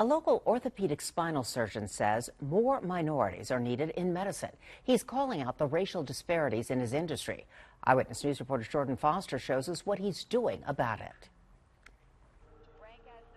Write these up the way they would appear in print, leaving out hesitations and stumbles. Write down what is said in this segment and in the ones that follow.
A local orthopedic spinal surgeon says more minorities are needed in medicine. He's calling out the racial disparities in his industry. Eyewitness News reporter Jordan Foster shows us what he's doing about it.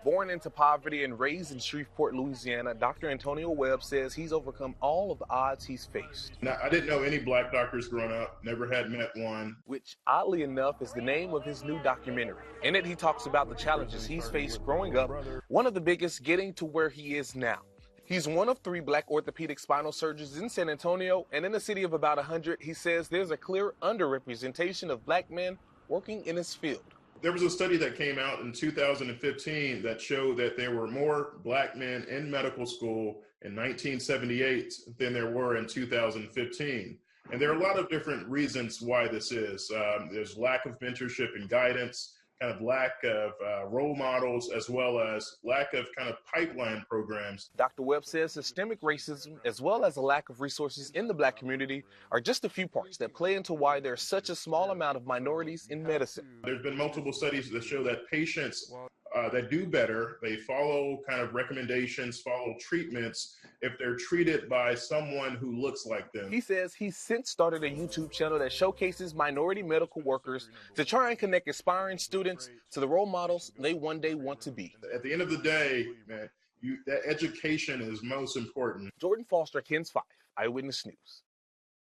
Born into poverty and raised in Shreveport, Louisiana, Dr. Antonio Webb says he's overcome all of the odds he's faced. Now, I didn't know any black doctors growing up, never had met one. Which, oddly enough, is the name of his new documentary. In it, he talks about the challenges he's faced growing up, one of the biggest getting to where he is now. He's one of 3 black orthopedic spinal surgeons in San Antonio, and in a city of about 100, he says there's a clear underrepresentation of black men working in his field. There was a study that came out in 2015 that showed that there were more black men in medical school in 1978 than there were in 2015. And there are a lot of different reasons why this is. There's lack of mentorship and guidance, kind of lack of role models, as well as lack of kind of pipeline programs. Dr. Webb says systemic racism, as well as a lack of resources in the black community, are just a few parts that play into why there's such a small amount of minorities in medicine. There's been multiple studies that show that patients that do better, they follow kind of recommendations, follow treatments, if they're treated by someone who looks like them. He says he's since started a YouTube channel that showcases minority medical workers to try and connect aspiring students to the role models they one day want to be. At the end of the day, man, that education is most important. Jordan Foster, KENS 5, Eyewitness News.